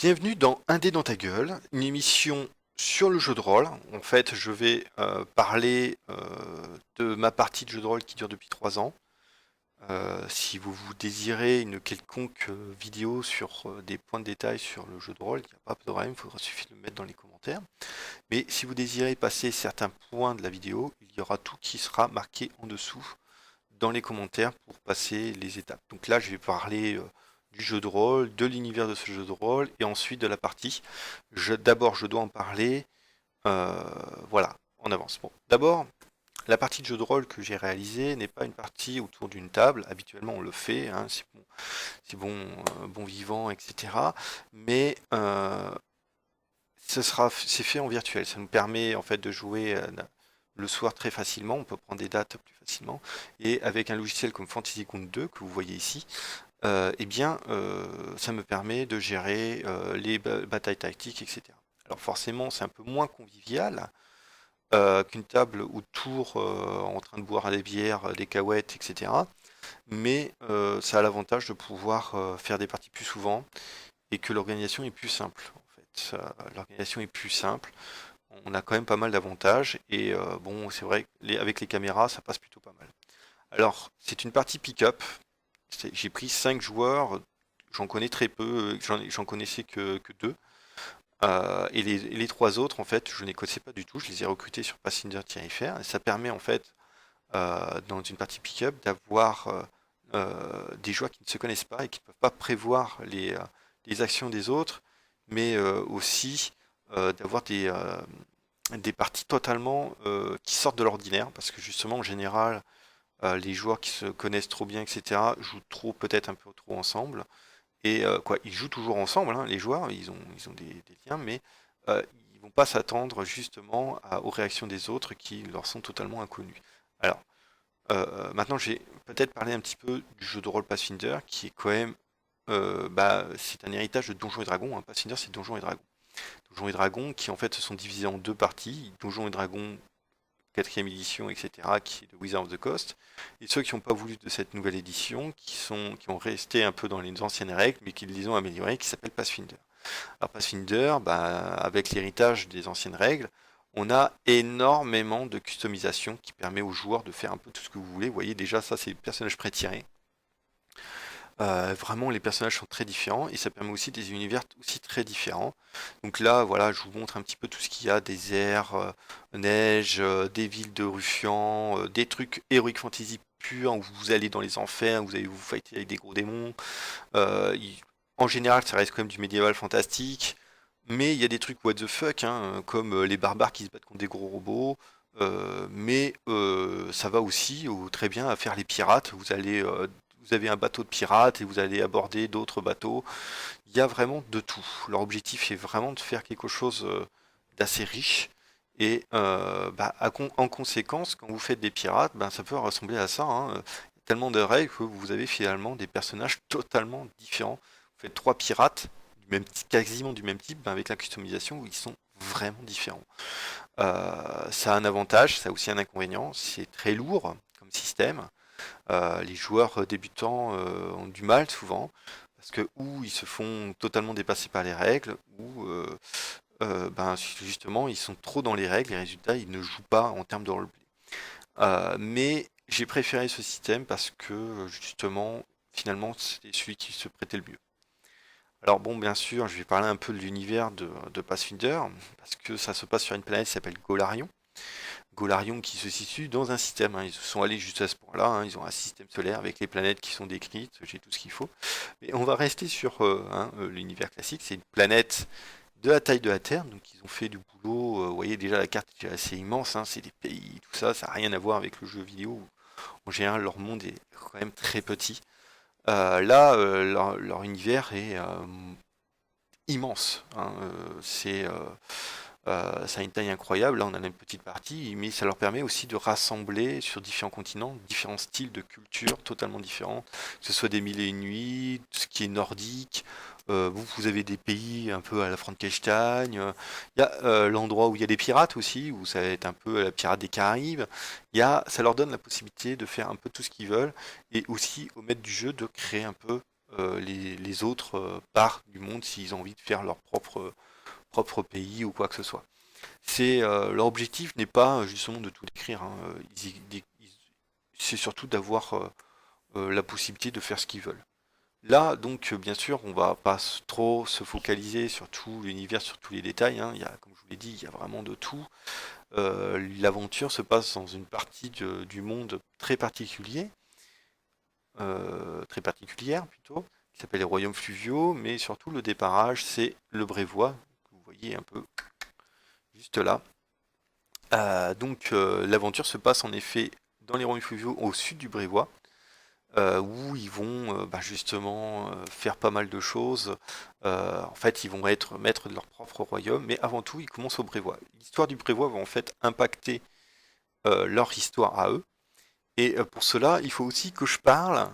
Bienvenue dans Un dé dans ta gueule, une émission sur le jeu de rôle. En fait, je vais parler de ma partie de jeu de rôle qui dure depuis 3 ans. Si vous désirez une quelconque vidéo sur des points de détail sur le jeu de rôle, il n'y a pas de problème, il faudra suffit de le mettre dans les commentaires. Mais si vous désirez passer certains points de la vidéo, il y aura tout qui sera marqué en dessous dans les commentaires pour passer les étapes. Donc là, je vais parler du jeu de rôle, de l'univers de ce jeu de rôle, et ensuite de la partie. D'abord, je dois en parler. euh, voilà, on avance. Bon, d'abord, la partie de jeu de rôle que j'ai réalisée n'est pas une partie autour d'une table. Habituellement, on le fait, hein, c'est bon, bon vivant, etc. Mais c'est fait en virtuel. Ça nous permet en fait de jouer le soir très facilement. On peut prendre des dates plus facilement. Et avec un logiciel comme Fantasy Ground 2 que vous voyez ici, eh bien, ça me permet de gérer les batailles tactiques, etc. Alors forcément, c'est un peu moins convivial qu'une table autour en train de boire des bières, des cahuètes, etc. Mais ça a l'avantage de pouvoir faire des parties plus souvent et que l'organisation est plus simple. En fait, l'organisation est plus simple. On a quand même pas mal d'avantages et bon, c'est vrai avec les caméras, ça passe plutôt pas mal. Alors, c'est une partie pick-up. J'ai pris 5 joueurs, j'en connais très peu, j'en connaissais que 2. Et les 3 autres, en fait, je ne les connaissais pas du tout. Je les ai recrutés sur Pathfinder-FR. Et ça permet, en fait, dans une partie pick-up, d'avoir des joueurs qui ne se connaissent pas et qui ne peuvent pas prévoir les actions des autres, mais aussi d'avoir des parties totalement qui sortent de l'ordinaire, parce que justement, en général, les joueurs qui se connaissent trop bien, etc., jouent trop, peut-être un peu trop ensemble. Et quoi, ils jouent toujours ensemble, hein, les joueurs, ils ont des liens, mais ils vont pas s'attendre justement aux réactions des autres qui leur sont totalement inconnues. Alors, maintenant, j'ai peut-être parlé un petit peu du jeu de rôle Pathfinder, qui est quand même, c'est un héritage de Donjons et Dragons. Hein. Pathfinder, c'est Donjons et Dragons. Donjons et Dragons qui en fait se sont divisés en 2 parties. Donjons et Dragons quatrième édition, etc., qui est de Wizard of the Coast, et ceux qui n'ont pas voulu de cette nouvelle édition, qui ont resté un peu dans les anciennes règles, mais qui les ont améliorées, qui s'appelle Pathfinder. Alors Pathfinder, avec l'héritage des anciennes règles, on a énormément de customisation qui permet aux joueurs de faire un peu tout ce que vous voulez. Vous voyez déjà, ça c'est le personnage pré-tiré. Vraiment, les personnages sont très différents et ça permet aussi des univers aussi très différents. Donc là, voilà, je vous montre un petit peu tout ce qu'il y a, des airs, neige, des villes de ruffians, des trucs Heroic Fantasy purs où vous allez dans les enfers, vous allez vous fighter avec des gros démons. Euh, il- En général, ça reste quand même du médiéval fantastique, mais il y a des trucs what the fuck, hein, comme les barbares qui se battent contre des gros robots. Mais ça va aussi très bien à faire les pirates. Vous avez un bateau de pirates et vous allez aborder d'autres bateaux. Il y a vraiment de tout. Leur objectif est vraiment de faire quelque chose d'assez riche. Et en conséquence, quand vous faites des pirates, ça peut ressembler à ça. Hein. Il y a tellement de règles que vous avez finalement des personnages totalement différents. Vous faites 3 pirates, quasiment du même type, avec la customisation où ils sont vraiment différents. Ça a un avantage, ça a aussi un inconvénient. C'est très lourd comme système. Les joueurs débutants ont du mal souvent parce que ou ils se font totalement dépasser par les règles ou justement ils sont trop dans les règles et résultat ils ne jouent pas en termes de roleplay. Mais j'ai préféré ce système parce que justement finalement c'était celui qui se prêtait le mieux. Alors bon, bien sûr, je vais parler un peu de l'univers de Pathfinder, parce que ça se passe sur une planète qui s'appelle Golarion. Golarion qui se situe dans un système, hein. Ils se sont allés juste à ce point-là, hein. Ils ont un système solaire avec les planètes qui sont décrites, j'ai tout ce qu'il faut. Mais on va rester sur l'univers classique, c'est une planète de la taille de la Terre, donc ils ont fait du boulot, vous voyez déjà la carte est assez immense, hein. C'est des pays, tout ça, ça n'a rien à voir avec le jeu vidéo, où, en général leur monde est quand même très petit. Là, leur univers est immense, hein. Ça a une taille incroyable. Là, on en a une petite partie, mais ça leur permet aussi de rassembler sur différents continents différents styles de culture totalement différents, que ce soit des mille et une nuits, ce qui est nordique. Vous avez des pays un peu à la Frankenstein. Il y a l'endroit où il y a des pirates aussi, où ça va être un peu la pirate des Caraïbes. Ça leur donne la possibilité de faire un peu tout ce qu'ils veulent, et aussi au maître du jeu de créer un peu les autres parts du monde s'ils ont envie de faire leur propre pays ou quoi que ce soit. Leur objectif n'est pas justement de tout décrire, hein. C'est surtout d'avoir la possibilité de faire ce qu'ils veulent. Là, donc, bien sûr, on va pas trop se focaliser sur tout l'univers, sur tous les détails, hein. Comme je vous l'ai dit, il y a vraiment de tout. L'aventure se passe dans une partie du monde très particulière plutôt, qui s'appelle les Royaumes Fluviaux, mais surtout le déparrage, c'est le Brévois, que vous voyez un peu juste là. Donc, l'aventure se passe en effet dans les Royaumes Fluviaux au sud du Brévois, où ils vont justement faire pas mal de choses. En fait, ils vont être maîtres de leur propre royaume, mais avant tout, ils commencent au Brévois. L'histoire du Brévois va en fait impacter leur histoire à eux. Et pour cela, il faut aussi que je parle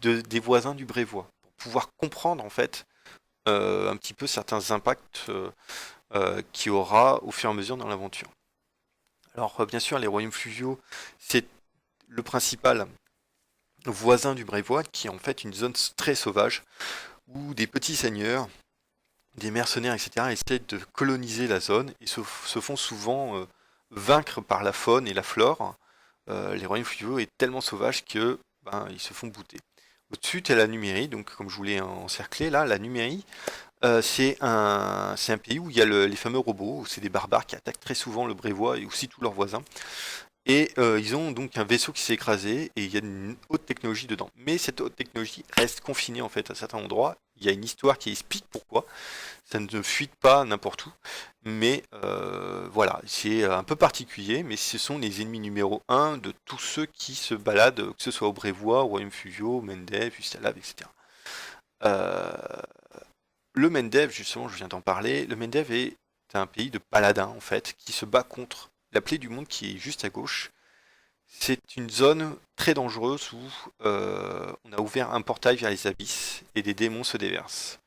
des voisins du Brévois, pour pouvoir comprendre en fait un petit peu certains impacts qu'il y aura au fur et à mesure dans l'aventure. Alors, bien sûr, les royaumes fluviaux, c'est le principal voisin du Brévois, qui est en fait une zone très sauvage, où des petits seigneurs, des mercenaires, etc., essaient de coloniser la zone et se font souvent vaincre par la faune et la flore. Les royaumes fluviaux est tellement sauvage que ils se font bouter. Au-dessus, tu as la Numérie, donc comme je voulais encercler là, la Numérie, c'est un pays où il y a les fameux robots, où c'est des barbares qui attaquent très souvent le Brévois et aussi tous leurs voisins. Et ils ont donc un vaisseau qui s'est écrasé et il y a une haute technologie dedans. Mais cette haute technologie reste confinée en fait à certains endroits. Il y a une histoire qui explique pourquoi. Ça ne fuite pas n'importe où. Mais voilà, c'est un peu particulier, mais ce sont les ennemis numéro un de tous ceux qui se baladent, que ce soit au Brévois, au Royaume Fluviaux, au Mendev, Ustalav, etc. Euh, le Mendev, justement, je viens d'en parler, le Mendev est un pays de paladins en fait, qui se bat contre la plaie du monde qui est juste à gauche. C'est une zone très dangereuse où on a ouvert un portail vers les abysses et des démons se déversent.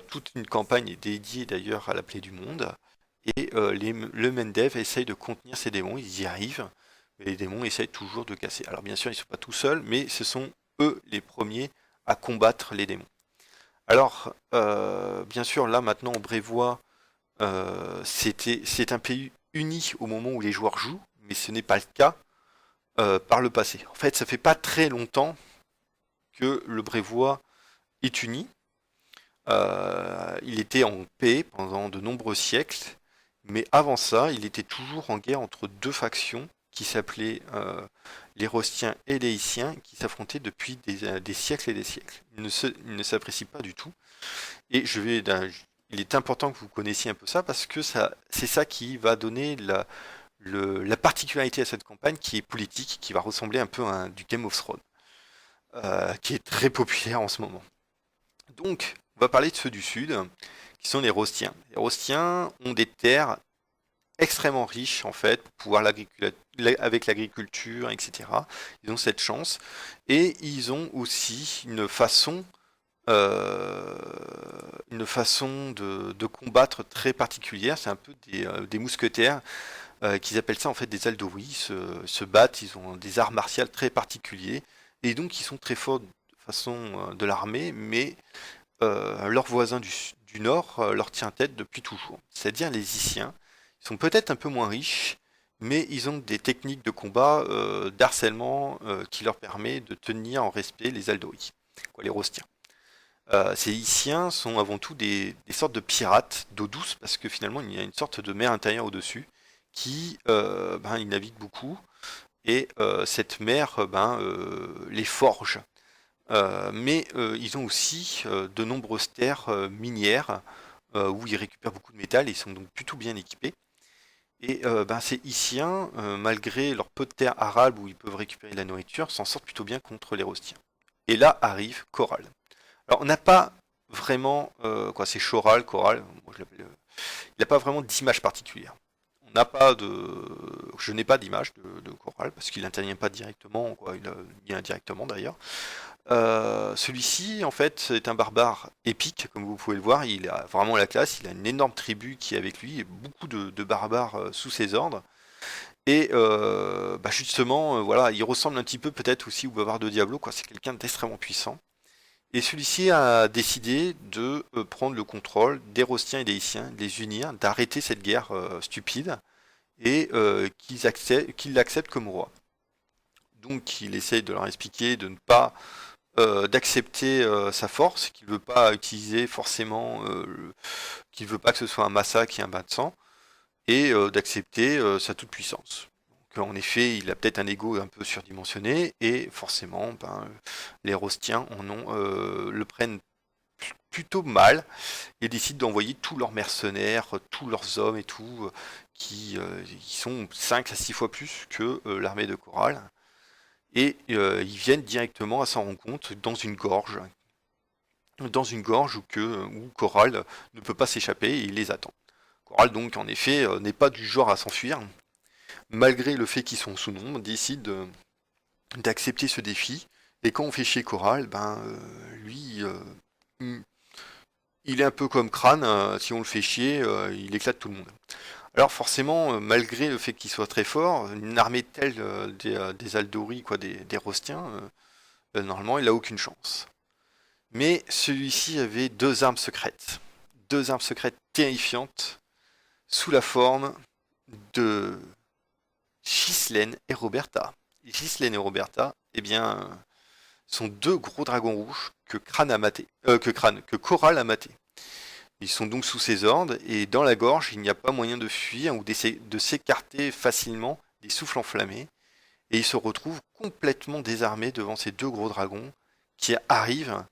Toute une campagne est dédiée d'ailleurs à la plaie du monde et le Mendev essaye de contenir ces démons, ils y arrivent, mais les démons essayent toujours de casser. Alors bien sûr, ils ne sont pas tout seuls, mais ce sont eux les premiers à combattre les démons. Alors, bien sûr, là maintenant au Brévois, c'est un pays uni au moment où les joueurs jouent, mais ce n'est pas le cas par le passé. En fait, ça fait pas très longtemps que le Brévois est uni. Il était en paix pendant de nombreux siècles, mais avant ça, il était toujours en guerre entre deux factions qui s'appelaient les Rostiens et les Hissiens, qui s'affrontaient depuis des siècles et des siècles. Ils ne s'apprécient pas du tout. Et il est important que vous connaissiez un peu ça parce que c'est ça qui va donner la particularité à cette campagne qui est politique, qui va ressembler un peu à du Game of Thrones, qui est très populaire en ce moment. Donc, on va parler de ceux du Sud, qui sont les Rostiens. Les Rostiens ont des terres extrêmement riches, en fait, pour pouvoir avec l'agriculture, etc. Ils ont cette chance. Et ils ont aussi euh, une façon de combattre très particulière. C'est un peu des mousquetaires qu'ils appellent ça en fait des Aldoïs. Ils se battent, ils ont des arts martiaux très particuliers. Et donc, ils sont très forts de façon de l'armée, mais leur voisin du nord leur tient tête depuis toujours. C'est-à-dire les Issiens. Ils sont peut-être un peu moins riches, mais ils ont des techniques de combat, d'harcèlement, qui leur permet de tenir en respect les Aldoïs, quoi, les Rostiens. Ces Issiens sont avant tout des sortes de pirates d'eau douce, parce que finalement il y a une sorte de mer intérieure au-dessus, qui ils naviguent beaucoup, et cette mer les forge. Mais ils ont aussi de nombreuses terres minières où ils récupèrent beaucoup de métal et ils sont donc plutôt bien équipés. Et ces Issiens, malgré leur peu de terres arables où ils peuvent récupérer de la nourriture, s'en sortent plutôt bien contre les Rostiens. Et là arrive Corral. Alors on n'a pas vraiment, c'est Choral, Corral, moi je l'appelle, il n'a pas vraiment d'image particulière. On n'a pas de, je n'ai pas d'image de Corral parce qu'il n'intervient pas directement, quoi, il vient indirectement d'ailleurs. Celui-ci, en fait, est un barbare épique, comme vous pouvez le voir. Il a vraiment la classe. Il a une énorme tribu qui est avec lui et beaucoup de barbares sous ses ordres. Et justement, voilà, il ressemble un petit peu peut-être aussi au bavard de Diablo, quoi. C'est quelqu'un d'extrêmement puissant. Et celui-ci a décidé de prendre le contrôle des Rostiens et des Hicciens, de les unir, d'arrêter cette guerre stupide et qu'ils l'acceptent comme roi. Donc il essaye de leur expliquer de ne pas d'accepter sa force, qu'il ne veut pas utiliser forcément, qu'il ne veut pas que ce soit un massacre et un bain de sang, et d'accepter sa toute-puissance. En effet, il a peut-être un ego un peu surdimensionné, et forcément, ben, les Rostiens le prennent plutôt mal, et décident d'envoyer tous leurs mercenaires, tous leurs hommes et tout, qui sont 5 à 6 fois plus que l'armée de Corral, et ils viennent directement à sa rencontre dans une gorge où Corral ne peut pas s'échapper et il les attend. Corral donc en effet n'est pas du genre à s'enfuir, malgré le fait qu'ils sont sous nombre, décide d'accepter ce défi. Et quand on fait chier Corral, ben lui, il est un peu comme Crâne, si on le fait chier, il éclate tout le monde. Alors forcément, malgré le fait qu'il soit très fort, une armée telle des Aldori, quoi, des Rostiens, normalement il a aucune chance. Mais celui-ci avait deux armes secrètes. Deux armes secrètes terrifiantes, sous la forme de Ghislaine et Roberta. Et Ghislaine et Roberta, eh bien, sont deux gros dragons rouges que Coral a maté. Ils sont donc sous ses ordres, et dans la gorge, il n'y a pas moyen de fuir ou de s'écarter facilement des souffles enflammés, et ils se retrouvent complètement désarmés devant ces deux gros dragons qui arrivent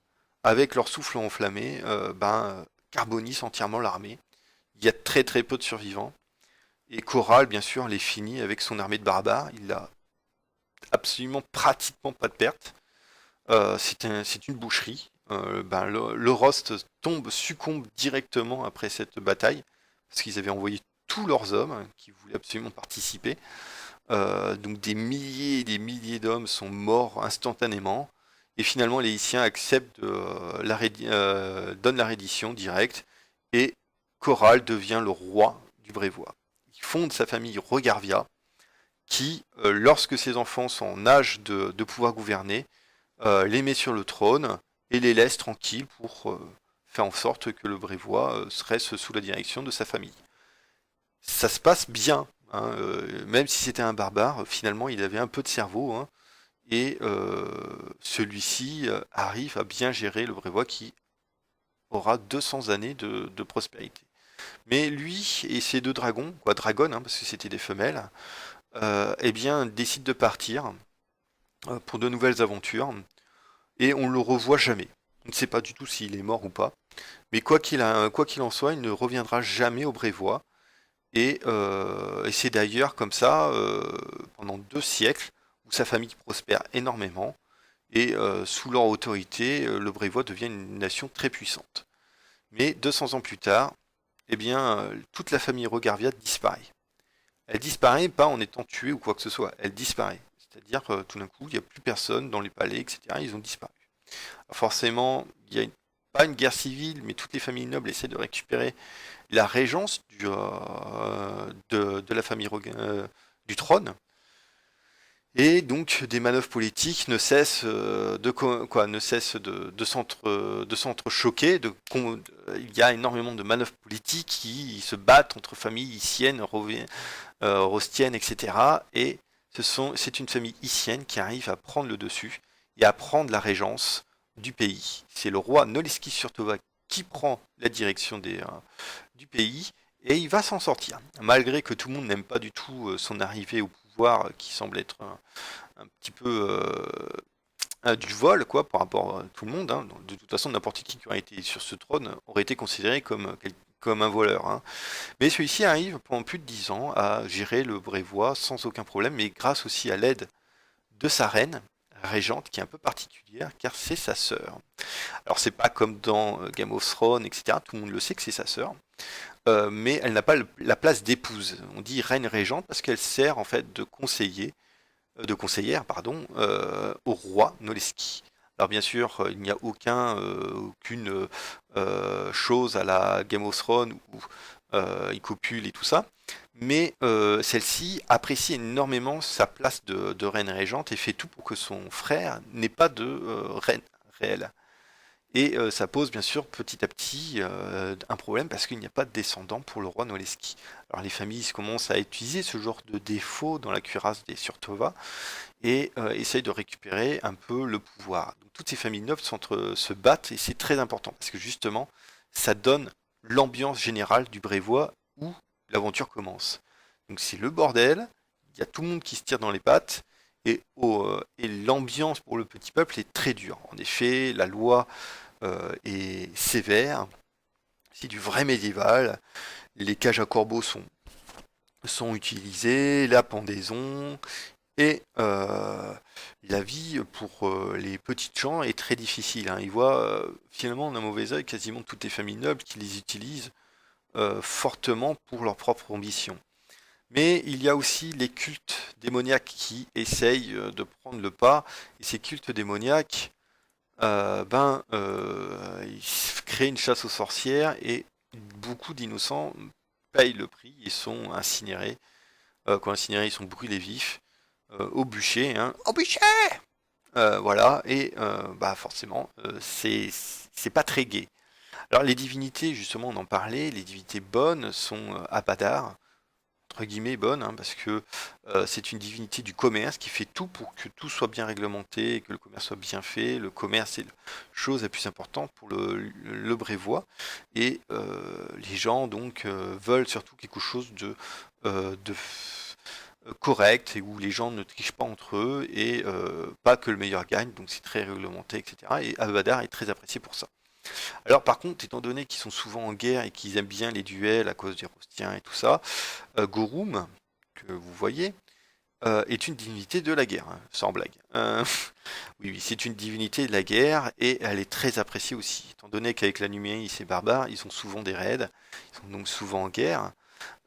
avec leurs souffles enflammés, carbonissent entièrement l'armée. Il y a très très peu de survivants, et Corral, bien sûr, les finit avec son armée de barbares. Il a absolument pratiquement pas de pertes. C'est une boucherie. Le Rost succombe directement après cette bataille, parce qu'ils avaient envoyé tous leurs hommes qui voulaient absolument participer. Donc des milliers et des milliers d'hommes sont morts instantanément. Et finalement, les Hicciens acceptent donnent la reddition directe, et Corral devient le roi du Brévois. Il fonde sa famille Regarvia, qui, lorsque ses enfants sont en âge de pouvoir gouverner, les met sur le trône et les laisse tranquilles pour faire en sorte que le Brévois reste sous la direction de sa famille. Ça se passe bien, hein, même si c'était un barbare, finalement il avait un peu de cerveau, hein, et celui-ci arrive à bien gérer le Brévois qui aura 200 années de prospérité. Mais lui et ses deux dragons, quoi, dragonnes, hein, parce que c'était des femelles, eh bien décident de partir pour de nouvelles aventures, et on le revoit jamais. On ne sait pas du tout s'il est mort ou pas. Mais quoi qu'il en soit, il ne reviendra jamais au Brévois. Et c'est d'ailleurs comme ça, pendant 2 siècles, où sa famille prospère énormément. Et sous leur autorité, le Brévois devient une nation très puissante. Mais 200 ans plus tard, eh bien, toute la famille Rogarvia disparaît. Elle disparaît pas en étant tuée ou quoi que ce soit, elle disparaît. C'est-à-dire que tout d'un coup, il n'y a plus personne dans les palais, etc. Ils ont disparu. Alors forcément, il y a pas une guerre civile, mais toutes les familles nobles essaient de récupérer la régence de la famille du trône. Et donc des manœuvres politiques ne cessent de s'entrechoquer. Il y a énormément de manœuvres politiques qui se battent entre familles hicciennes, rostiennes, etc. Et c'est une famille hiccienne qui arrive à prendre le dessus et à prendre la régence du pays. C'est le roi Noleski Surtova qui prend la direction du pays, et il va s'en sortir. Malgré que tout le monde n'aime pas du tout son arrivée au pouvoir, qui semble être un petit peu du vol, quoi, par rapport à tout le monde, hein. De toute façon, n'importe qui aurait été sur ce trône aurait été considéré comme un voleur, hein. Mais celui-ci arrive pendant plus de 10 ans à gérer le Brévois sans aucun problème, mais grâce aussi à l'aide de sa reine, régente, qui est un peu particulière, car c'est sa sœur. Alors c'est pas comme dans Game of Thrones, etc. Tout le monde le sait que c'est sa sœur, mais elle n'a pas la place d'épouse. On dit reine régente parce qu'elle sert en fait de conseillère, pardon, au roi Noleski. Alors bien sûr, il n'y a aucune chose à la Game of Thrones où il copule et tout ça, mais celle-ci apprécie énormément sa place de reine régente et fait tout pour que son frère n'ait pas de reine réelle. Et ça pose bien sûr petit à petit un problème parce qu'il n'y a pas de descendant pour le roi Noleski. Alors les familles commencent à utiliser ce genre de défaut dans la cuirasse des Surtova et essayent de récupérer un peu le pouvoir. Donc, toutes ces familles nobles se battent et c'est très important parce que justement ça donne l'ambiance générale du Brévois où l'aventure commence. Donc c'est le bordel, il y a tout le monde qui se tire dans les pattes et l'ambiance pour le petit peuple est très dure. En effet, la loi est sévère, c'est du vrai médiéval, les cages à corbeaux sont utilisées, la pendaison, et la vie pour les petites gens est très difficile, hein. Ils voient finalement d'un mauvais œil quasiment toutes les familles nobles qui les utilisent fortement pour leur propre ambition. Mais il y a aussi les cultes démoniaques qui essayent de prendre le pas, et ces cultes démoniaques ils créent une chasse aux sorcières et beaucoup d'innocents payent le prix et sont incinérés. Quand incinérés, ils sont brûlés vifs au bûcher, hein. Au bûcher. Voilà, et forcément, c'est pas très gai. Alors les divinités, justement, on en parlait, les divinités bonnes sont Abadar, entre guillemets bonne, hein, parce que c'est une divinité du commerce qui fait tout pour que tout soit bien réglementé et que le commerce soit bien fait. Le commerce est la chose la plus importante pour le Brévois. Et les gens donc veulent surtout quelque chose de correct et où les gens ne trichent pas entre eux et pas que le meilleur gagne. Donc c'est très réglementé, etc. Et Abadar est très apprécié pour ça. Alors par contre, étant donné qu'ils sont souvent en guerre et qu'ils aiment bien les duels à cause des Rostiens et tout ça, Gorum, que vous voyez, est une divinité de la guerre, hein, sans blague. Oui, oui, c'est une divinité de la guerre et elle est très appréciée aussi. Étant donné qu'avec la Numérie et ses barbares, ils ont souvent des raids, ils sont donc souvent en guerre.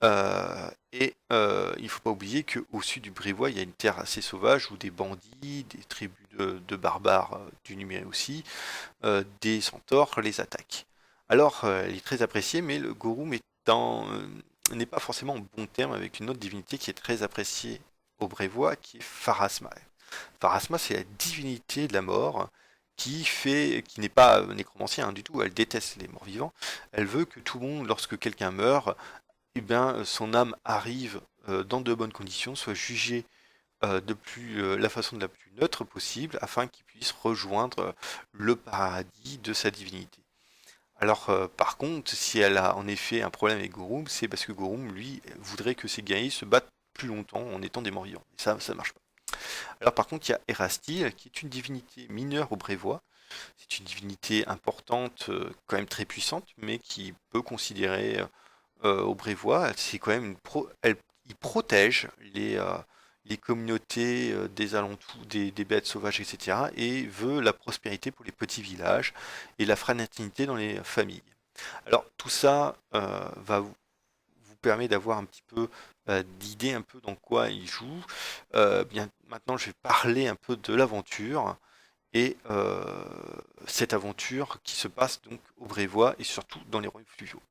Il ne faut pas oublier qu'au sud du Brévois, il y a une terre assez sauvage où des bandits, des tribus de barbares du Numérie aussi, des centaures les attaquent. Alors, elle est très appréciée, mais le Gorum n'est pas forcément en bon terme avec une autre divinité qui est très appréciée au Brévois, qui est Pharasma. Pharasma, c'est la divinité de la mort qui n'est pas nécromancien, hein, du tout. Elle déteste les morts vivants. Elle veut que tout le monde, lorsque quelqu'un meurt, eh bien, son âme arrive dans de bonnes conditions, soit jugée la façon de la plus neutre possible, afin qu'il puisse rejoindre le paradis de sa divinité. Alors, par contre, si elle a en effet un problème avec Gorum, c'est parce que Gorum, lui, voudrait que ses guerriers se battent plus longtemps en étant des morts-vivants. Et ça marche pas. Alors, par contre, il y a Erastil, qui est une divinité mineure au Brévois. C'est une divinité importante, quand même très puissante, mais qui peut considérer au Brévois, c'est quand même il protège les communautés des alentours, des bêtes sauvages, etc. et veut la prospérité pour les petits villages et la fraternité dans les familles. Alors tout ça vous permet d'avoir un petit peu d'idée un peu dans quoi il joue. Bien, maintenant je vais parler un peu de l'aventure et cette aventure qui se passe donc au Brévois et surtout dans les royaumes fluviaux.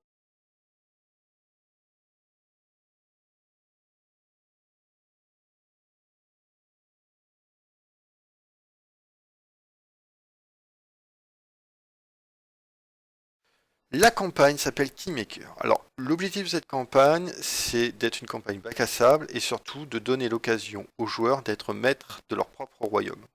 La campagne s'appelle Kingmaker. Alors, l'objectif de cette campagne, c'est d'être une campagne bac à sable et surtout de donner l'occasion aux joueurs d'être maîtres de leur propre royaume.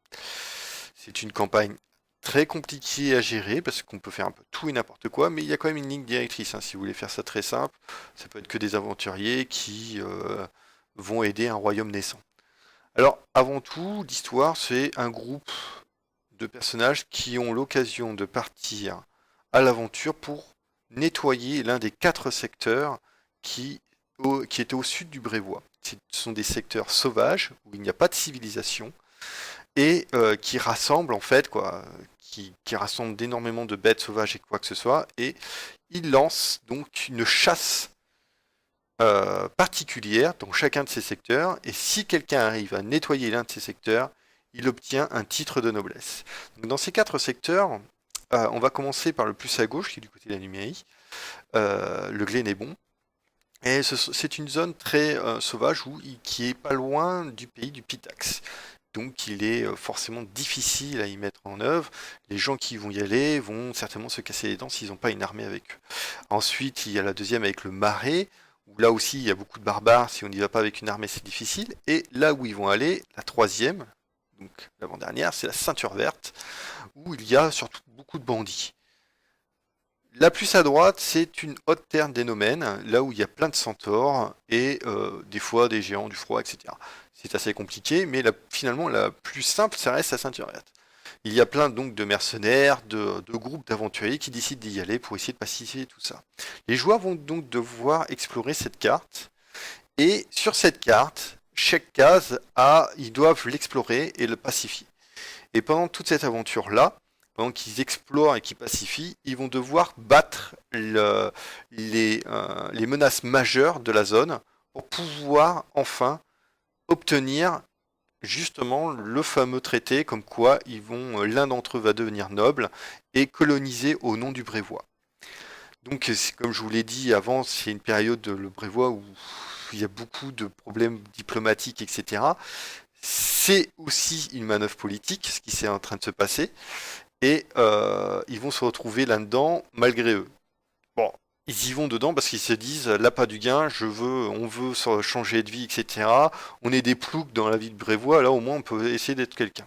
C'est une campagne très compliquée à gérer parce qu'on peut faire un peu tout et n'importe quoi, mais il y a quand même une ligne directrice, hein. Si vous voulez faire ça très simple, ça peut être que des aventuriers qui vont aider un royaume naissant. Alors, avant tout, l'histoire, c'est un groupe de personnages qui ont l'occasion de partir à l'aventure pour nettoyer l'un des 4 secteurs qui étaient au sud du Brévois. Ce sont des secteurs sauvages où il n'y a pas de civilisation et qui rassemblent en fait qui rassemblent d'énormément de bêtes sauvages et quoi que ce soit, et ils lancent donc une chasse particulière dans chacun de ces secteurs, et si quelqu'un arrive à nettoyer l'un de ces secteurs, il obtient un titre de noblesse. Donc, dans ces 4 secteurs, on va commencer par le plus à gauche, qui est du côté de la Numérie, le Glénébon. Et c'est une zone très sauvage qui est pas loin du pays du Pitax. donc il est forcément difficile à y mettre en œuvre. Les gens qui vont y aller vont certainement se casser les dents s'ils n'ont pas une armée avec eux. Ensuite, il y a la deuxième avec le Marais, où là aussi il y a beaucoup de barbares, si on n'y va pas avec une armée c'est difficile. Et là où ils vont aller, la troisième, donc l'avant-dernière, c'est la Ceinture Verte, où il y a surtout beaucoup de bandits. La plus à droite, c'est une haute terre d'Énomène, là où il y a plein de centaures et des fois des géants du froid, etc. C'est assez compliqué, mais finalement la plus simple, ça reste la Ceinture Verte. Il y a plein donc de mercenaires, de groupes d'aventuriers qui décident d'y aller pour essayer de pacifier tout ça. Les joueurs vont donc devoir explorer cette carte, et sur cette carte, chaque case ils doivent l'explorer et le pacifier. Et pendant toute cette aventure-là, pendant qu'ils explorent et qu'ils pacifient, ils vont devoir battre les menaces majeures de la zone pour pouvoir enfin obtenir justement le fameux traité comme quoi l'un d'entre eux va devenir noble et coloniser au nom du Brévois. Donc, comme je vous l'ai dit avant, c'est une période, le Brévois, où il y a beaucoup de problèmes diplomatiques, etc. C'est aussi une manœuvre politique, ce qui s'est en train de se passer, et ils vont se retrouver là-dedans malgré eux. Bon, ils y vont dedans parce qu'ils se disent, l'appât du gain, on veut changer de vie, etc. On est des ploucs dans la vie de Brévois, là au moins on peut essayer d'être quelqu'un.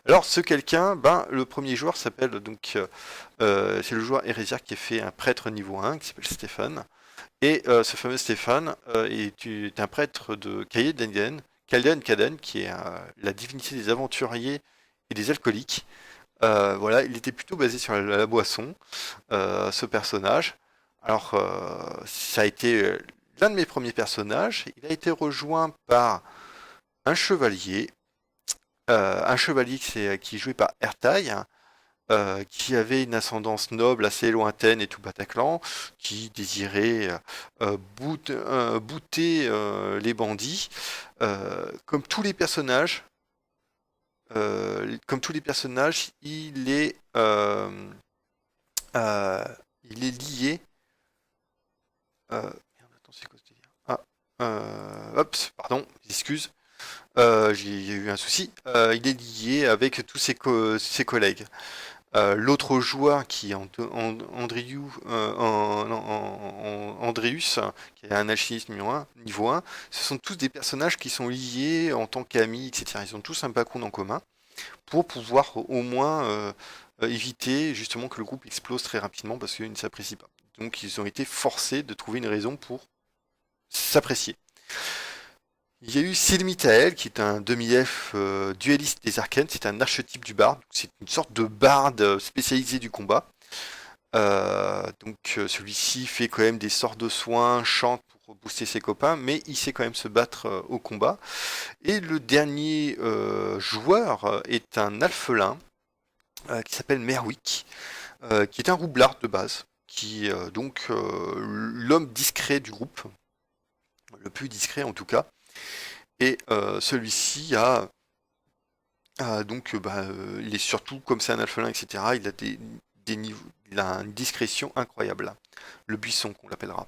Alors ce quelqu'un, le premier joueur s'appelle donc, c'est le joueur hérésiarque qui a fait un prêtre niveau 1 qui s'appelle Stéphane. Et ce fameux Stéphane est un prêtre de Calden Caden, qui est la divinité des aventuriers et des alcooliques. Voilà, il était plutôt basé sur la boisson, ce personnage. Alors, ça a été l'un de mes premiers personnages. Il a été rejoint par un chevalier, qui est joué par Ertaï, qui avait une ascendance noble assez lointaine et tout Bataclan, qui désirait bouter les bandits. Comme tous les personnages, euh, il est lié. Merde, attends, c'est quoi ce délire? Ah, pardon, excuse. Il y a eu un souci. Il est lié avec tous ses collègues. L'autre joueur qui est Andreus, qui est un alchimiste niveau 1, ce sont tous des personnages qui sont liés en tant qu'amis, etc. Ils ont tous un background en commun pour pouvoir au moins éviter justement que le groupe explose très rapidement parce qu'ils ne s'apprécient pas. Donc ils ont été forcés de trouver une raison pour s'apprécier. Il y a eu Silmitael, qui est un demi-elfe dueliste des arcanes, c'est un archétype du barde, c'est une sorte de barde spécialisé du combat. Donc celui-ci fait quand même des sorts de soins, chante pour booster ses copains, mais il sait quand même se battre au combat. Et le dernier joueur est un alphelin qui s'appelle Merwick, qui est un roublard de base, qui est donc l'homme discret du groupe, le plus discret en tout cas. Et celui-ci donc il est surtout comme c'est un alphelin, etc. Il a des niveaux, il a une discrétion incroyable. Le buisson qu'on l'appellera.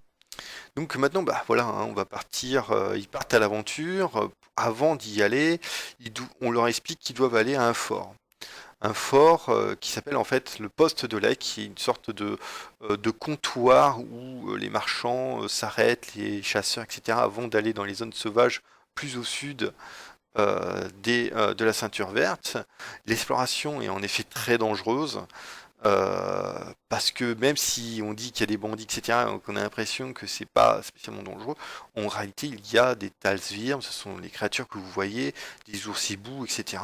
Donc maintenant, voilà, hein, on va partir. Ils partent à l'aventure. Avant d'y aller, on leur explique qu'ils doivent aller à un fort. Un fort qui s'appelle en fait le poste de lait, qui est une sorte de comptoir où les marchands s'arrêtent, les chasseurs, etc., avant d'aller dans les zones sauvages plus au sud de la ceinture verte. L'exploration est en effet très dangereuse. Parce que même si on dit qu'il y a des bandits, etc., qu'on a l'impression que c'est pas spécialement dangereux, en réalité il y a des Talsvirm, ce sont les créatures que vous voyez, des oursibous, etc.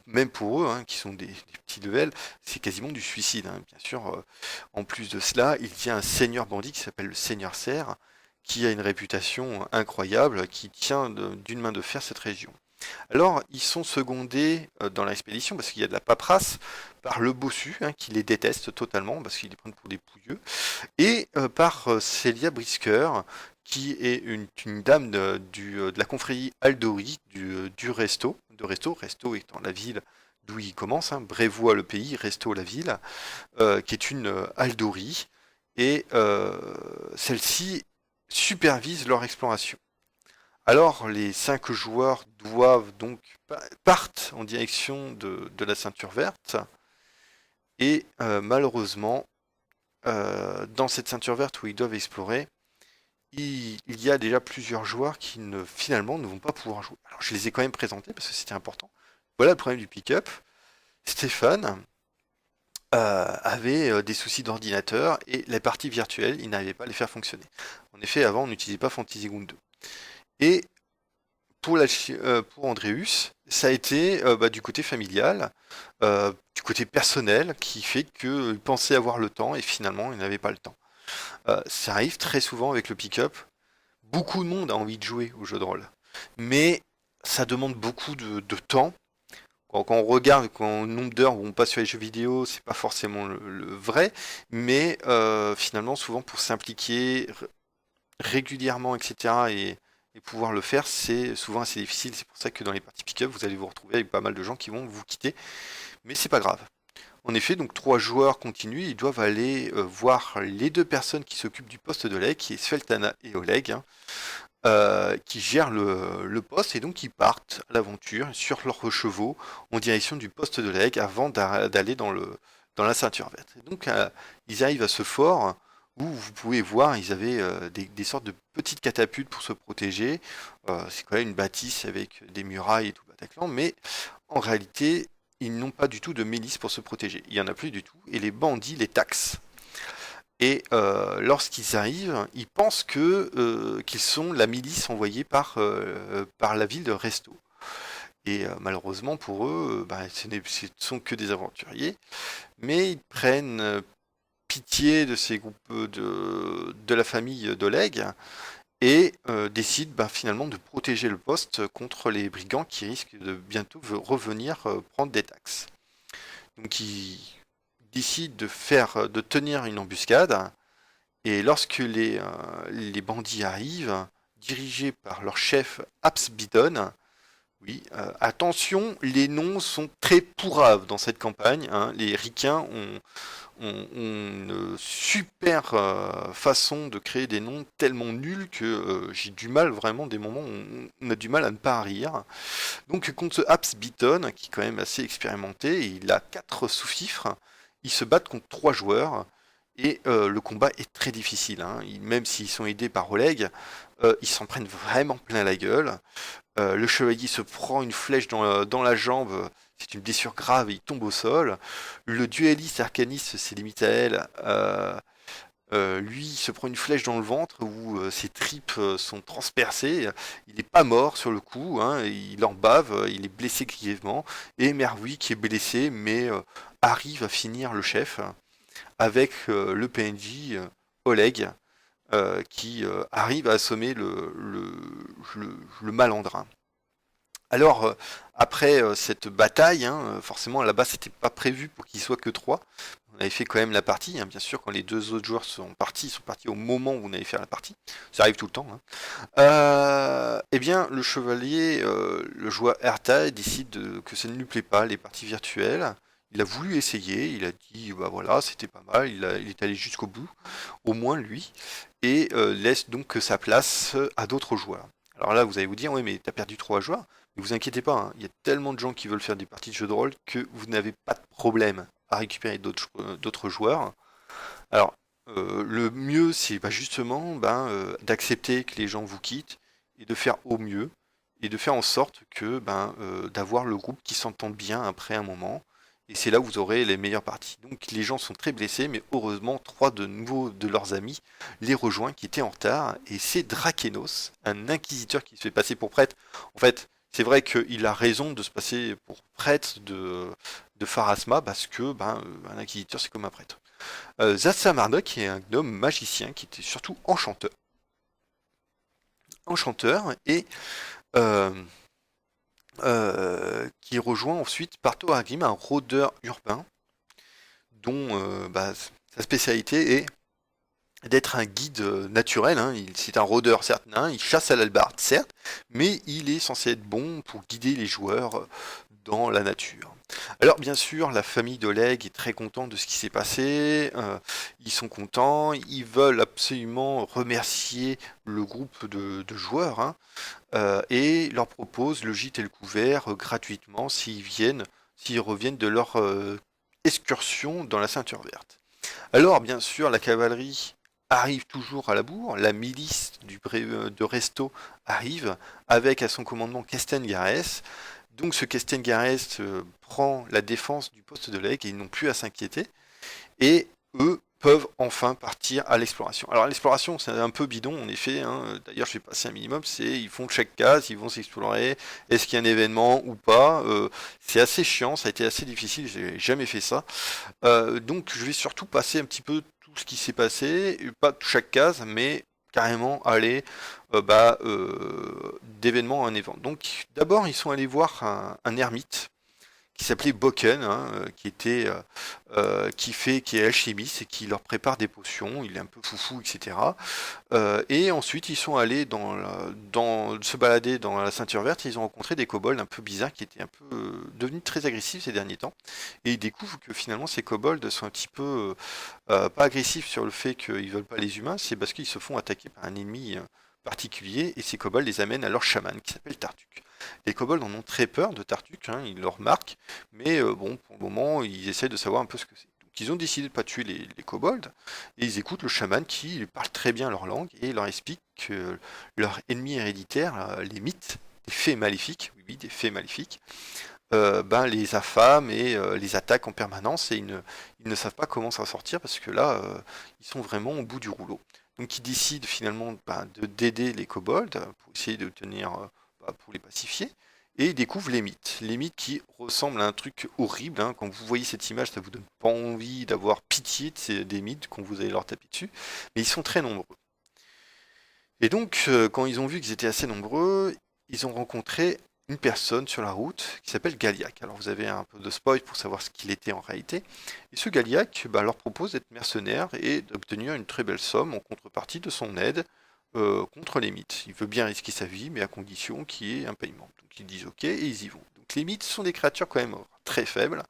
Même pour eux, hein, qui sont des petits levels, c'est quasiment du suicide, hein. Bien sûr, en plus de cela, il y a un seigneur bandit qui s'appelle le Seigneur Serre, qui a une réputation incroyable, qui tient d'une main de fer cette région. Alors, ils sont secondés dans l'expédition, parce qu'il y a de la paperasse, par le bossu, hein, qui les déteste totalement, parce qu'ils les prennent pour des pouilleux, et par Célia Brisker, qui est une dame de la confrérie Aldori du Resto étant la ville d'où il commence, hein, Brévois le pays, Resto la ville, qui est une Aldori, et celle-ci supervise leur exploration. Alors les 5 joueurs doivent donc partent en direction de la ceinture verte et malheureusement dans cette ceinture verte où ils doivent explorer, il y a déjà plusieurs joueurs qui finalement ne vont pas pouvoir jouer. Alors je les ai quand même présentés parce que c'était important. Voilà le problème du pick-up. Stéphane avait des soucis d'ordinateur et les parties virtuelles, il n'arrivait pas à les faire fonctionner. En effet, avant, on n'utilisait pas Fantasy Ground 2. Et pour Andreus, ça a été du côté familial, du côté personnel, qui fait qu'il pensait avoir le temps et finalement, il n'avait pas le temps. Ça arrive très souvent avec le pick-up. Beaucoup de monde a envie de jouer au jeu de rôle, mais ça demande beaucoup de temps. Quand on regarde, quand le nombre d'heures où on passe sur les jeux vidéo, c'est pas forcément le vrai, mais finalement, souvent pour s'impliquer régulièrement, etc., et pouvoir le faire, c'est souvent assez difficile. C'est pour ça que dans les parties pick-up, vous allez vous retrouver avec pas mal de gens qui vont vous quitter, mais c'est pas grave. En effet, donc 3 joueurs continuent, ils doivent aller voir les 2 personnes qui s'occupent du poste de leg, qui est Sveltana et Oleg, hein, qui gèrent le poste, et donc ils partent à l'aventure sur leurs chevaux en direction du poste de leg avant d'aller dans la ceinture verte. Et donc ils arrivent à ce fort où vous pouvez voir, ils avaient des sortes de petites catapultes pour se protéger. C'est quand même une bâtisse avec des murailles et tout Bataclan, mais en réalité, ils n'ont pas du tout de milice pour se protéger. Il n'y en a plus du tout, et les bandits les taxent. Et lorsqu'ils arrivent, ils pensent qu'ils sont la milice envoyée par la ville de Resto. Et malheureusement pour eux, ce ne sont que des aventuriers, mais ils prennent pitié de ces groupes de la famille d'Oleg et décident finalement de protéger le poste contre les brigands qui risquent de bientôt revenir prendre des taxes. Donc ils décident de tenir une embuscade, et lorsque les bandits arrivent, dirigés par leur chef Absbidon, oui, attention, les noms sont très pourraves dans cette campagne, hein. Les ricains ont une super façon de créer des noms tellement nuls que j'ai du mal, vraiment, des moments où on a du mal à ne pas rire. Donc contre ce Absbidon, qui est quand même assez expérimenté, il a 4 sous-fifres, ils se battent contre 3 joueurs, et le combat est très difficile, hein. Même s'ils sont aidés par Oleg, ils s'en prennent vraiment plein la gueule. Le chevalier se prend une flèche dans la jambe, c'est une blessure grave et il tombe au sol. Le dueliste arcaniste, c'est limite à elle, lui il se prend une flèche dans le ventre où ses tripes sont transpercées. Il n'est pas mort sur le coup, hein, il en bave, il est blessé grièvement. Et Merwi qui est blessé mais arrive à finir le chef avec le PNJ Oleg qui arrive à assommer le malandrin. Alors, après cette bataille, hein, forcément là-bas c'était pas prévu pour qu'il soit que 3. On avait fait quand même la partie, hein, bien sûr, quand les 2 autres joueurs ils sont partis au moment où on avait fait la partie. Ça arrive tout le temps, hein. Eh bien, le chevalier, le joueur Erta, décide que ça ne lui plaît pas, les parties virtuelles. Il a voulu essayer, il a dit, bah voilà, c'était pas mal, il est allé jusqu'au bout, au moins lui, et laisse donc sa place à d'autres joueurs. Alors là, vous allez vous dire, oui, mais t'as perdu 3 joueurs. Mais vous inquiétez pas, hein, il y a tellement de gens qui veulent faire des parties de jeux de rôle que vous n'avez pas de problème à récupérer d'autres joueurs. Alors, le mieux, c'est justement d'accepter que les gens vous quittent et de faire au mieux et de faire en sorte que d'avoir le groupe qui s'entende bien après un moment. Et c'est là où vous aurez les meilleures parties. Donc les gens sont très blessés, mais heureusement, 3 de nouveaux de leurs amis les rejoignent qui étaient en retard. Et c'est Drakenos, un inquisiteur qui se fait passer pour prêtre. En fait, c'est vrai qu'il a raison de se passer pour prêtre de Pharasma, parce que un inquisiteur c'est comme un prêtre. Zatsa Marduk est un gnome magicien qui était surtout enchanteur. Et euh, qui rejoint ensuite Parto Hargrim, un rôdeur urbain dont sa spécialité est d'être un guide naturel, hein. C'est un rôdeur certes nain, il chasse à l'albarde certes, mais il est censé être bon pour guider les joueurs dans la nature. Alors bien sûr, la famille d'Oleg est très contente de ce qui s'est passé, ils sont contents, ils veulent absolument remercier le groupe de joueurs, hein, et leur proposent le gîte et le couvert gratuitement s'ils reviennent de leur excursion dans la ceinture verte. Alors bien sûr, la cavalerie arrive toujours à la bourre, la milice de Resto arrive avec à son commandement Kesten Garès. Donc ce Kesten Garès prend la défense du poste de l'Aigle et ils n'ont plus à s'inquiéter. Et eux peuvent enfin partir à l'exploration. Alors l'exploration c'est un peu bidon en effet, hein. D'ailleurs je vais passer un minimum, c'est ils font chaque case, ils vont s'explorer, est-ce qu'il y a un événement ou pas, c'est assez chiant, ça a été assez difficile, j'ai jamais fait ça. Donc je vais surtout passer un petit peu tout ce qui s'est passé, pas chaque case, mais carrément aller d'événement en événement. Donc d'abord ils sont allés voir un ermite qui s'appelait Boken, hein, qui est alchimiste et qui leur prépare des potions. Il est un peu foufou, etc. Et ensuite, ils sont allés se balader dans la ceinture verte. Et ils ont rencontré des kobolds un peu bizarres qui étaient un peu devenus très agressifs ces derniers temps. Et ils découvrent que finalement, ces kobolds sont un petit peu pas agressifs sur le fait qu'ils veulent pas les humains, c'est parce qu'ils se font attaquer par un ennemi particulier. Et ces kobolds les amènent à leur chaman qui s'appelle Tartuk. Les kobolds en ont très peur de Tartuk, hein, ils le remarquent, mais bon, pour le moment, ils essaient de savoir un peu ce que c'est. Donc ils ont décidé de ne pas tuer les kobolds, et ils écoutent le chaman qui parle très bien leur langue, et leur explique que leur ennemi héréditaire, les mythes, des fées maléfiques, oui, oui, des fées maléfiques, les affament et les attaquent en permanence, et ils ne savent pas comment s'en sortir, parce que là, ils sont vraiment au bout du rouleau. Donc ils décident finalement d'aider les kobolds pour essayer de tenir pour les pacifier. Et ils découvrent les mythes. Les mythes qui ressemblent à un truc horrible, hein. Quand vous voyez cette image, ça vous donne pas envie d'avoir pitié des mythes quand vous allez leur taper dessus. Mais ils sont très nombreux. Et donc, quand ils ont vu qu'ils étaient assez nombreux, ils ont rencontré une personne sur la route qui s'appelle Galiac. Alors vous avez un peu de spoil pour savoir ce qu'il était en réalité. Et ce Galiac leur propose d'être mercenaire et d'obtenir une très belle somme en contrepartie de son aide contre les mythes. Il veut bien risquer sa vie, mais à condition qu'il y ait un paiement. Donc ils disent ok et ils y vont. Donc les mythes sont des créatures quand même très faibles,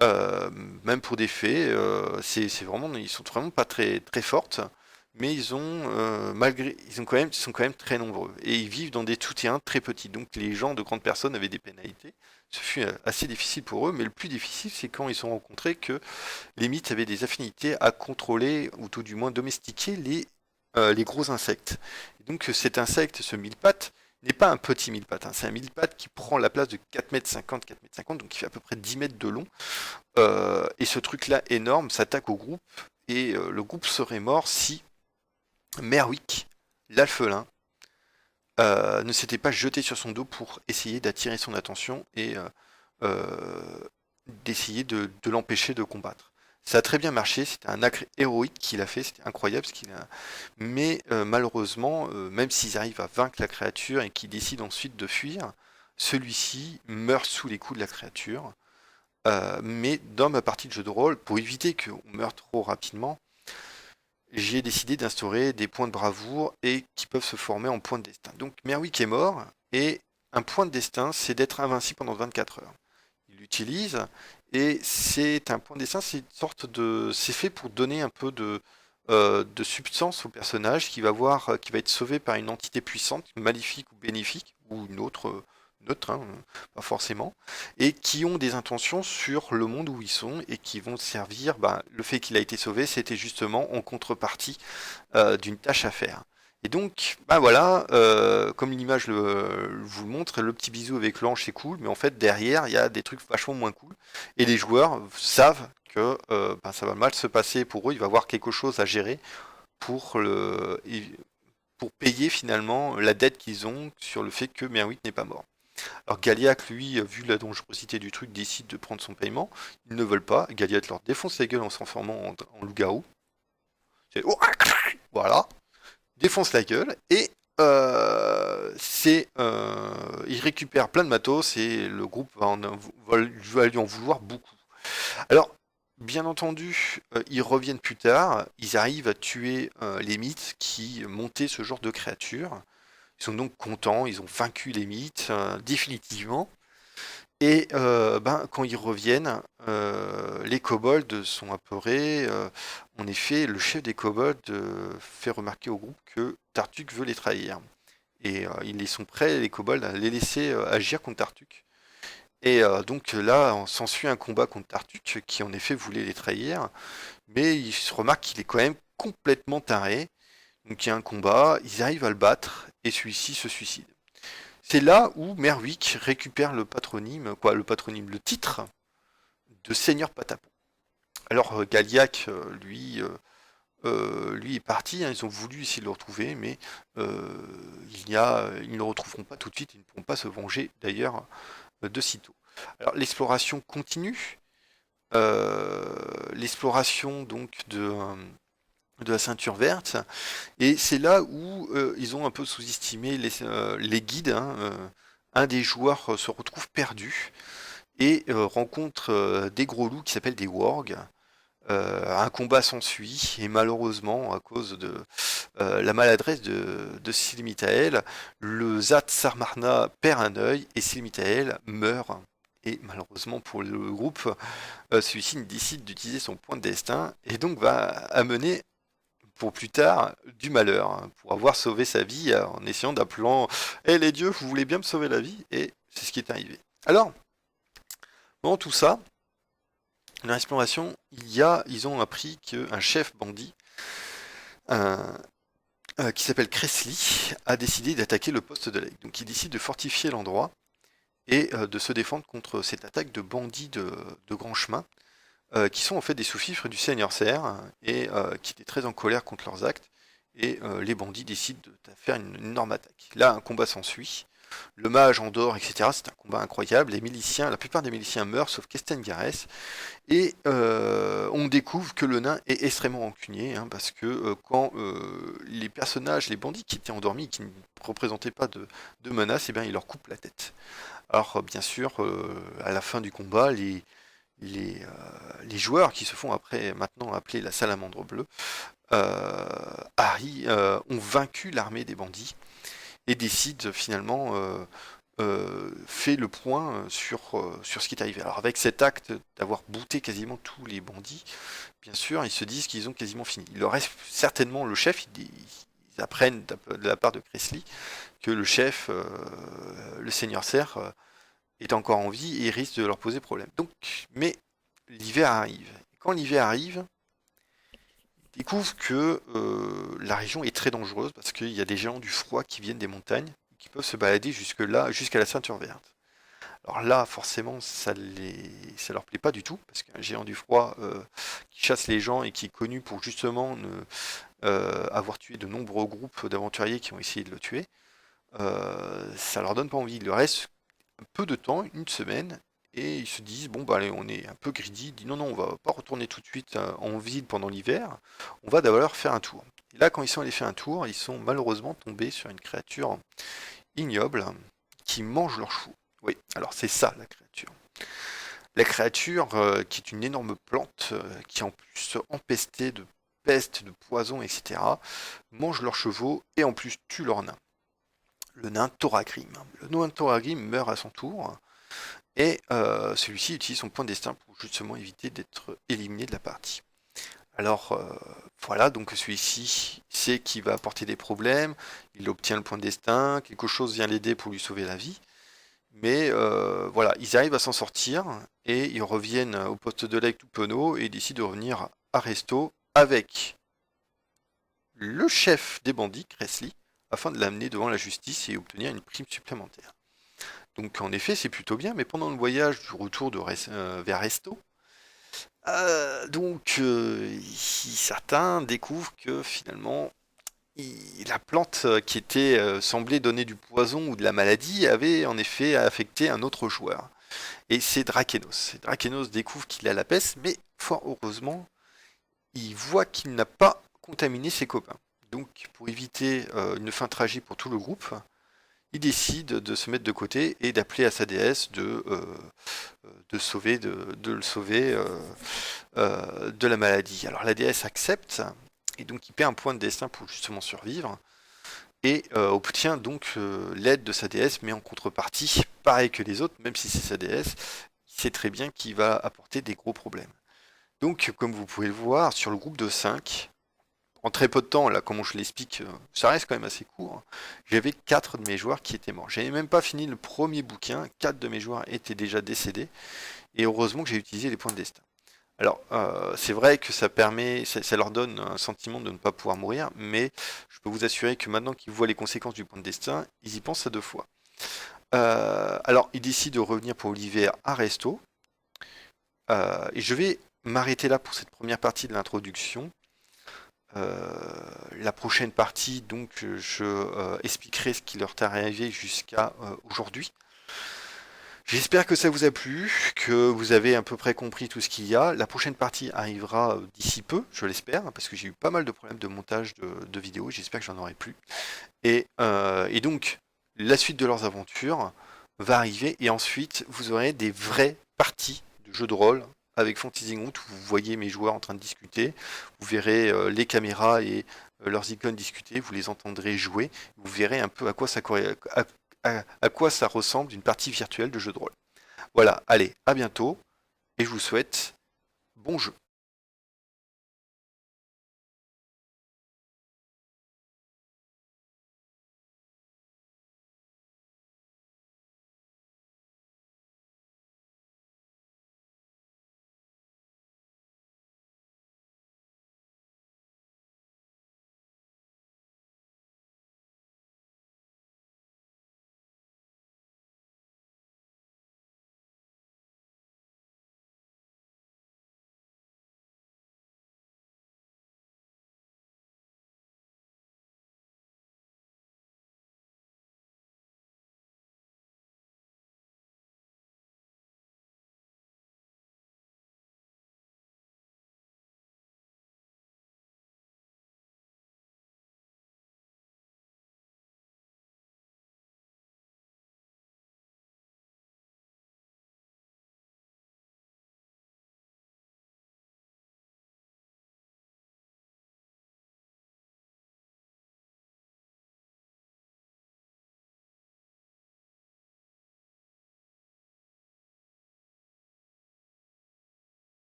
euh, même pour des fées. Ils sont vraiment pas très très fortes, mais ils sont quand même très nombreux et ils vivent dans des souterrains très petits. Donc les gens de grandes personnes avaient des pénalités. Ce fut assez difficile pour eux, mais le plus difficile, c'est quand ils ont rencontré que les mythes avaient des affinités à contrôler, ou tout du moins domestiquer les gros insectes. Et donc cet insecte, ce mille-pattes, n'est pas un petit mille-pattes, hein. C'est un mille-pattes qui prend la place de 4,50 m, 4,50 m, donc qui fait à peu près 10 mètres de long. Et ce truc-là énorme s'attaque au groupe, et le groupe serait mort si Merwick, l'alphelin, ne s'était pas jeté sur son dos pour essayer d'attirer son attention et euh, d'essayer de l'empêcher de combattre. Ça a très bien marché, c'était un acte héroïque qu'il a fait, c'était incroyable mais malheureusement, même s'ils arrivent à vaincre la créature et qu'ils décident ensuite de fuir, celui-ci meurt sous les coups de la créature. Mais dans ma partie de jeu de rôle, pour éviter qu'on meure trop rapidement, j'ai décidé d'instaurer des points de bravoure et qui peuvent se former en points de destin. Donc Merwick est mort, et un point de destin, c'est d'être invincible pendant 24 heures. Il l'utilise, et c'est un point de destin, c'est fait pour donner un peu de substance au personnage qui va être sauvé par une entité puissante, maléfique ou bénéfique, ou une autre neutre, hein, pas forcément, et qui ont des intentions sur le monde où ils sont et qui vont servir. Le fait qu'il a été sauvé, c'était justement en contrepartie d'une tâche à faire. Et donc, voilà, comme l'image vous le montre, le petit bisou avec l'ange c'est cool, mais en fait derrière il y a des trucs vachement moins cool. Et les joueurs savent que ça va mal se passer pour eux, il va y avoir quelque chose à gérer pour, pour payer finalement la dette qu'ils ont sur le fait que Merwick n'est pas mort. Alors Galiac, lui, vu la dangerosité du truc, décide de prendre son paiement. Ils ne veulent pas. Galiac leur défonce la gueule en s'enformant en loup-garou. Voilà, défonce la gueule et il récupère plein de matos et le groupe va lui en vouloir beaucoup. Alors, bien entendu, ils reviennent plus tard, ils arrivent à tuer les mythes qui montaient ce genre de créatures. Ils sont donc contents, ils ont vaincu les mythes définitivement. Et quand ils reviennent, les kobolds sont apeurés. En effet, le chef des kobolds fait remarquer au groupe que Tartuk veut les trahir. Et ils sont prêts, les kobolds, à les laisser agir contre Tartuk. Et donc là, on s'ensuit un combat contre Tartuk, qui en effet voulait les trahir, mais il se remarque qu'il est quand même complètement taré. Donc il y a un combat, ils arrivent à le battre, et celui-ci se suicide. C'est là où Merwick récupère le titre de Seigneur Patapon. Alors Galiac, lui est parti, hein, ils ont voulu essayer de le retrouver, mais ils ne le retrouveront pas tout de suite, ils ne pourront pas se venger d'ailleurs de sitôt. Alors l'exploration continue, l'exploration donc de la ceinture verte, et c'est là où ils ont un peu sous-estimé les guides, hein, un des joueurs se retrouve perdu et rencontre des gros loups qui s'appellent des wargs. Un combat s'ensuit et malheureusement, à cause de la maladresse de Silmitael, le Zat Sarmarna perd un œil et Silmitael meurt. Et malheureusement pour le groupe, celui-ci décide d'utiliser son point de destin et donc va amener pour plus tard du malheur, hein, pour avoir sauvé sa vie en essayant d'appelant «Eh les dieux, vous voulez bien me sauver la vie?» Et c'est ce qui est arrivé. Alors, pendant tout ça, dans l'exploration, ils ont appris qu'un chef bandit, un- qui s'appelle Cressly, a décidé d'attaquer le poste de Lake. Donc il décide de fortifier l'endroit et de se défendre contre cette attaque de bandits de grand chemin, qui sont en fait des sous-fifres du Seigneur Serre, et qui étaient très en colère contre leurs actes. Et les bandits décident de faire une énorme attaque. Là, un combat s'ensuit. Le mage endort, etc. C'est un combat incroyable. La plupart des miliciens meurent, sauf Kesten Garès. Et on découvre que le nain est extrêmement rancunier, hein, parce que quand les personnages, les bandits qui étaient endormis, qui ne représentaient pas de menace, eh bien, il leur coupe la tête. Alors, bien sûr, à la fin du combat, les joueurs qui se font maintenant appeler la salamandre bleue, ont vaincu l'armée des bandits et décident finalement fait le point sur ce qui est arrivé. Alors avec cet acte d'avoir bouté quasiment tous les bandits, bien sûr, ils se disent qu'ils ont quasiment fini. Il leur reste certainement le chef, ils apprennent de la part de Cressly que le chef, le seigneur Serre, est encore en vie et risque de leur poser problème. Donc, mais l'hiver arrive. Et quand l'hiver arrive, ils découvrent que la région est très dangereuse parce qu'il y a des géants du froid qui viennent des montagnes, qui peuvent se balader jusque là, jusqu'à la ceinture verte. Alors là, forcément, ça leur plaît pas du tout, parce qu'un géant du froid qui chasse les gens et qui est connu pour justement avoir tué de nombreux groupes d'aventuriers qui ont essayé de le tuer, ça leur donne pas envie. Il leur reste un peu de temps, une semaine, et ils se disent, bon bah allez, on est un peu greedy, ils disent non, non, on va pas retourner tout de suite en ville pendant l'hiver, on va d'abord faire un tour. Et là, quand ils sont allés faire un tour, ils sont malheureusement tombés sur une créature ignoble qui mange leurs chevaux. Oui, alors c'est ça la créature. La créature, qui est une énorme plante, qui est en plus empestée de peste, de poison, etc., mange leurs chevaux et en plus tue leur nain. Le nain Thoragrim. Le nain Thoragrim meurt à son tour et celui-ci utilise son point de destin pour justement éviter d'être éliminé de la partie. Alors voilà, donc celui-ci sait qu'il va apporter des problèmes, il obtient le point de destin, quelque chose vient l'aider pour lui sauver la vie, mais voilà, ils arrivent à s'en sortir et ils reviennent au poste de Lake tout penaud et décident de revenir à Resto avec le chef des bandits, Cressly, afin de l'amener devant la justice et obtenir une prime supplémentaire. Donc en effet, c'est plutôt bien, mais pendant le voyage du retour vers Resto, certains découvrent que finalement, la plante qui était semblait donner du poison ou de la maladie avait en effet affecté un autre joueur. Et c'est Drakenos. Et Drakenos découvre qu'il a la peste, mais fort heureusement, il voit qu'il n'a pas contaminé ses copains. Donc, pour éviter une fin tragique pour tout le groupe, il décide de se mettre de côté et d'appeler à sa déesse de le sauver de la maladie. Alors la déesse accepte, et donc il perd un point de destin pour justement survivre, et obtient donc l'aide de sa déesse, mais en contrepartie, pareil que les autres, même si c'est sa DS, il sait très bien qu'il va apporter des gros problèmes. Donc, comme vous pouvez le voir, sur le groupe de 5, en très peu de temps, là, comment je l'explique, ça reste quand même assez court. J'avais 4 de mes joueurs qui étaient morts. J'avais même pas fini le premier bouquin, 4 de mes joueurs étaient déjà décédés, et heureusement que j'ai utilisé les points de destin. Alors, c'est vrai que ça permet, ça leur donne un sentiment de ne pas pouvoir mourir, mais je peux vous assurer que maintenant qu'ils voient les conséquences du point de destin, ils y pensent à 2 fois. Alors, ils décident de revenir pour l'hiver à Resto, et je vais m'arrêter là pour cette première partie de l'introduction. La prochaine partie, donc, je expliquerai ce qui leur est arrivé jusqu'à aujourd'hui. J'espère que ça vous a plu, que vous avez à peu près compris tout ce qu'il y a. La prochaine partie arrivera d'ici peu, je l'espère, parce que j'ai eu pas mal de problèmes de montage de vidéos. J'espère que j'en aurai plus. Et donc, la suite de leurs aventures va arriver, et ensuite, vous aurez des vraies parties de jeux de rôle avec Fantasy Ground où vous voyez mes joueurs en train de discuter. Vous verrez les caméras et leurs icônes discuter. Vous les entendrez jouer. Vous verrez un peu à quoi à quoi ça ressemble une partie virtuelle de jeu de rôle. Voilà, allez, à bientôt, et je vous souhaite bon jeu.